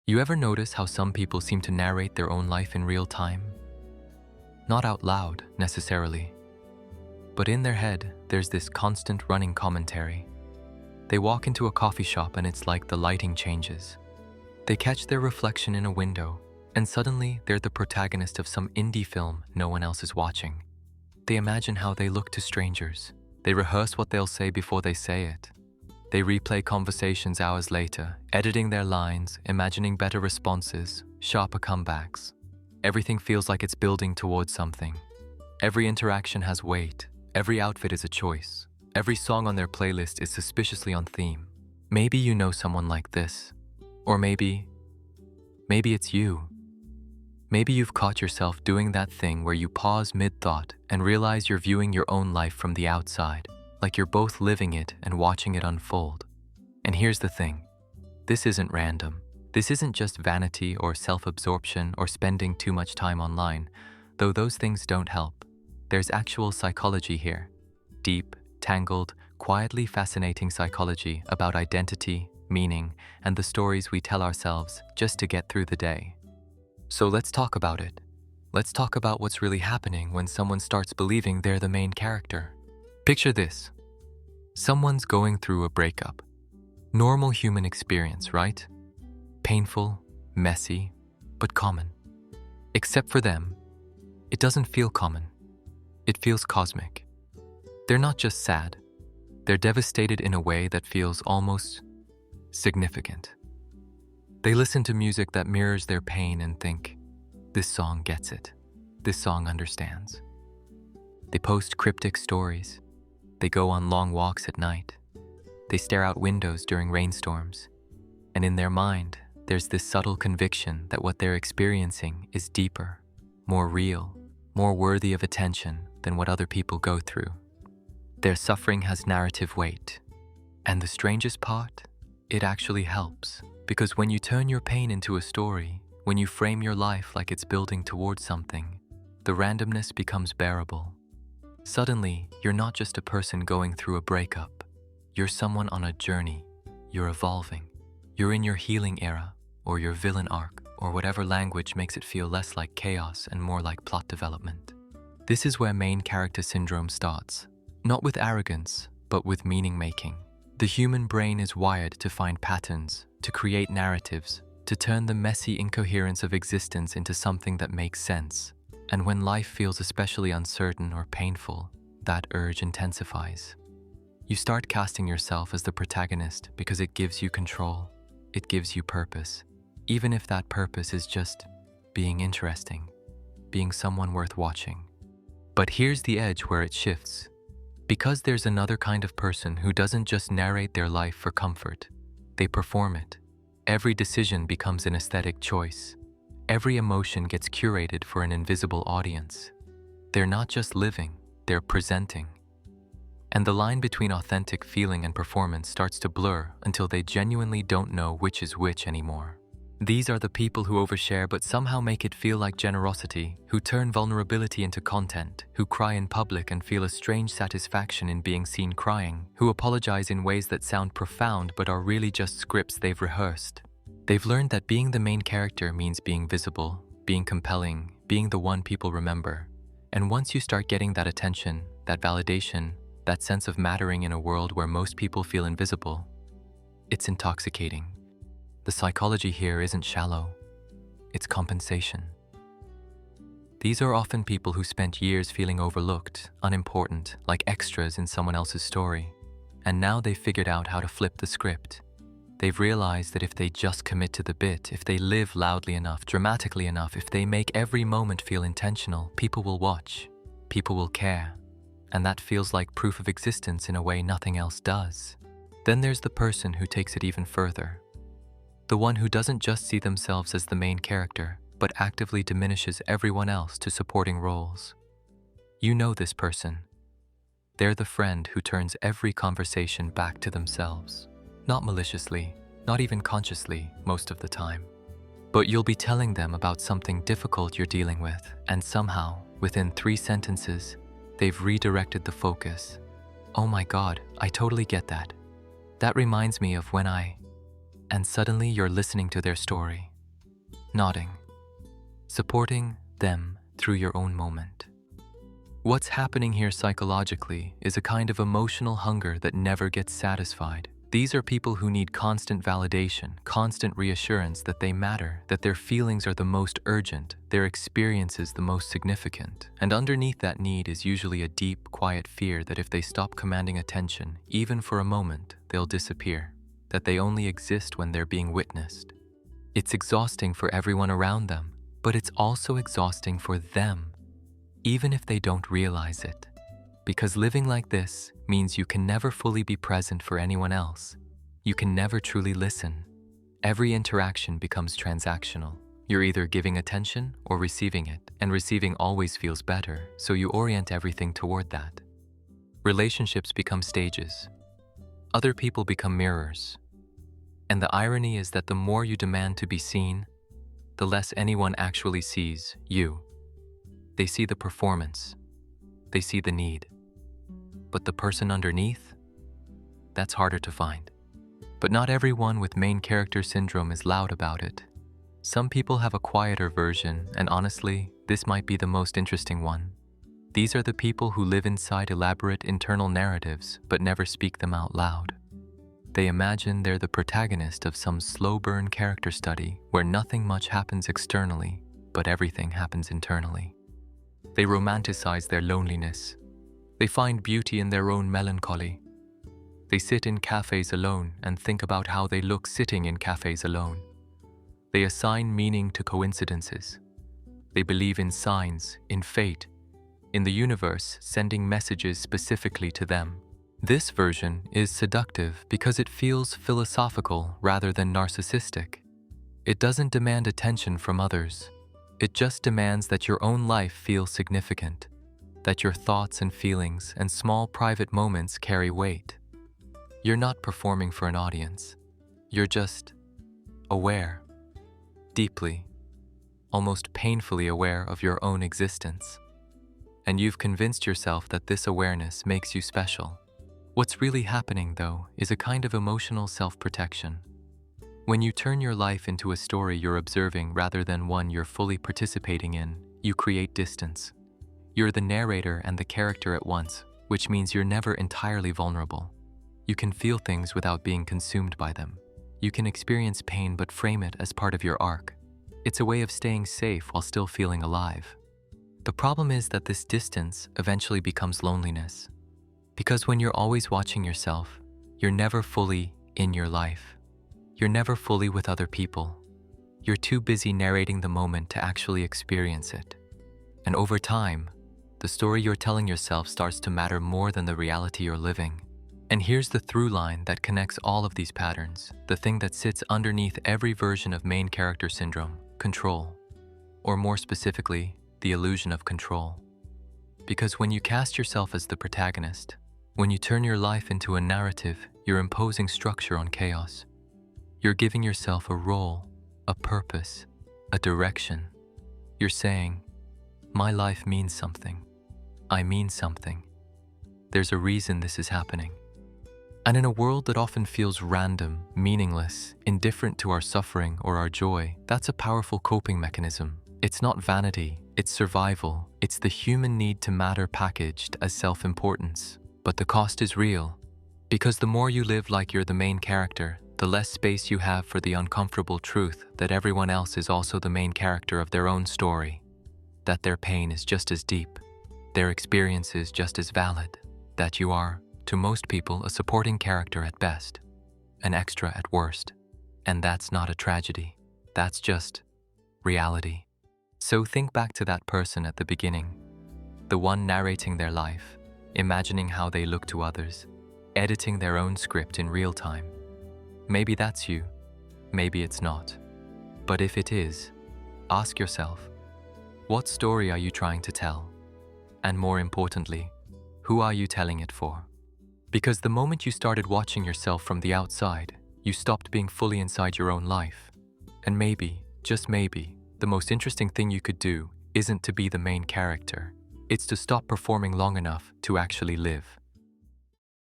You ever notice how some people seem to narrate their own life in real time? Not out loud, necessarily, but in their head, there's this constant running commentary. They walk into a coffee shop and it's like the lighting changes. They catch their reflection in a window, and suddenly they're the protagonist of some indie film no one else is watching. They imagine how they look to strangers. They rehearse what they'll say before they say it. They replay conversations hours later, editing their lines, imagining better responses, sharper comebacks. Everything feels like it's building towards something. Every interaction has weight. Every outfit is a choice. Every song on their playlist is suspiciously on theme. Maybe you know someone like this. Or maybe it's you. Maybe you've caught yourself doing that thing where you pause mid-thought and realize you're viewing your own life from the outside, like you're both living it and watching it unfold. And here's the thing. This isn't random. This isn't just vanity or self-absorption or spending too much time online, though those things don't help. There's actual psychology here. Deep, tangled, quietly fascinating psychology about identity, meaning, and the stories we tell ourselves just to get through the day. So let's talk about it. Let's talk about what's really happening when someone starts believing they're the main character. Picture this. Someone's going through a breakup. Normal human experience, right? Painful, messy, but common. Except for them, it doesn't feel common. It feels cosmic. They're not just sad. They're devastated in a way that feels almost significant. They listen to music that mirrors their pain and think, this song gets it. This song understands. They post cryptic stories. They go on long walks at night. They stare out windows during rainstorms. And in their mind, there's this subtle conviction that what they're experiencing is deeper, more real, more worthy of attention than what other people go through. Their suffering has narrative weight. And the strangest part, it actually helps. Because when you turn your pain into a story, when you frame your life like it's building towards something, the randomness becomes bearable. Suddenly, you're not just a person going through a breakup. You're someone on a journey. You're evolving. You're in your healing era, or your villain arc, or whatever language makes it feel less like chaos and more like plot development. This is where main character syndrome starts. Not with arrogance, but with meaning-making. The human brain is wired to find patterns, to create narratives, to turn the messy incoherence of existence into something that makes sense. And when life feels especially uncertain or painful, that urge intensifies. You start casting yourself as the protagonist because it gives you control. It gives you purpose, even if that purpose is just being interesting, being someone worth watching. But here's the edge where it shifts. Because there's another kind of person who doesn't just narrate their life for comfort, they perform it. Every decision becomes an aesthetic choice. Every emotion gets curated for an invisible audience. They're not just living, they're presenting. And the line between authentic feeling and performance starts to blur until they genuinely don't know which is which anymore. These are the people who overshare but somehow make it feel like generosity, who turn vulnerability into content, who cry in public and feel a strange satisfaction in being seen crying, who apologize in ways that sound profound but are really just scripts they've rehearsed. They've learned that being the main character means being visible, being compelling, being the one people remember. And once you start getting that attention, that validation, that sense of mattering in a world where most people feel invisible, it's intoxicating. The psychology here isn't shallow, it's compensation. These are often people who spent years feeling overlooked, unimportant, like extras in someone else's story. And now they've figured out how to flip the script. They've realized that if they just commit to the bit, if they live loudly enough, dramatically enough, if they make every moment feel intentional, people will watch, people will care. And that feels like proof of existence in a way nothing else does. Then there's the person who takes it even further. The one who doesn't just see themselves as the main character, but actively diminishes everyone else to supporting roles. You know this person. They're the friend who turns every conversation back to themselves. Not maliciously, not even consciously, most of the time. But you'll be telling them about something difficult you're dealing with, and somehow, within 3 sentences, they've redirected the focus. Oh my God, I totally get that. That reminds me of when I... And suddenly you're listening to their story. nodding, supporting them through your own moment. What's happening here psychologically is a kind of emotional hunger that never gets satisfied. These are people who need constant validation, constant reassurance that they matter, that their feelings are the most urgent, their experiences the most significant. And underneath that need is usually a deep, quiet fear that if they stop commanding attention, even for a moment, they'll disappear, that they only exist when they're being witnessed. It's exhausting for everyone around them, but it's also exhausting for them, even if they don't realize it. Because living like this means you can never fully be present for anyone else. You can never truly listen. Every interaction becomes transactional. You're either giving attention or receiving it, and receiving always feels better, so you orient everything toward that. Relationships become stages. Other people become mirrors. And the irony is that the more you demand to be seen, the less anyone actually sees you. They see the performance. They see the need. But the person underneath? That's harder to find. But not everyone with main character syndrome is loud about it. Some people have a quieter version, and honestly, this might be the most interesting one. These are the people who live inside elaborate internal narratives but never speak them out loud. They imagine they're the protagonist of some slow burn character study where nothing much happens externally, but everything happens internally. They romanticize their loneliness. They find beauty in their own melancholy. They sit in cafes alone and think about how they look sitting in cafes alone. They assign meaning to coincidences. They believe in signs, in fate, in the universe sending messages specifically to them. This version is seductive because it feels philosophical rather than narcissistic. It doesn't demand attention from others. It just demands that your own life feels significant, that your thoughts and feelings and small private moments carry weight. You're not performing for an audience. You're just aware, deeply, almost painfully aware of your own existence. And you've convinced yourself that this awareness makes you special. What's really happening, though, is a kind of emotional self-protection. When you turn your life into a story you're observing rather than one you're fully participating in, you create distance. You're the narrator and the character at once, which means you're never entirely vulnerable. You can feel things without being consumed by them. You can experience pain but frame it as part of your arc. It's a way of staying safe while still feeling alive. The problem is that this distance eventually becomes loneliness. Because when you're always watching yourself, you're never fully in your life. You're never fully with other people. You're too busy narrating the moment to actually experience it. And over time, the story you're telling yourself starts to matter more than the reality you're living. And here's the through line that connects all of these patterns, the thing that sits underneath every version of main character syndrome: control. Or more specifically, the illusion of control. Because when you cast yourself as the protagonist, when you turn your life into a narrative, you're imposing structure on chaos. You're giving yourself a role, a purpose, a direction. You're saying, my life means something. I mean something. There's a reason this is happening. And in a world that often feels random, meaningless, indifferent to our suffering or our joy, that's a powerful coping mechanism. It's not vanity, it's survival. It's the human need to matter packaged as self-importance. But the cost is real. Because the more you live like you're the main character, the less space you have for the uncomfortable truth that everyone else is also the main character of their own story. That their pain is just as deep, their experiences just as valid, that you are, to most people, a supporting character at best, an extra at worst. And that's not a tragedy, that's just reality. So think back to that person at the beginning, the one narrating their life, imagining how they look to others, editing their own script in real time. Maybe that's you, maybe it's not. But if it is, ask yourself, what story are you trying to tell? And more importantly, who are you telling it for? Because the moment you started watching yourself from the outside, you stopped being fully inside your own life. And maybe, just maybe, the most interesting thing you could do isn't to be the main character. It's to stop performing long enough to actually live.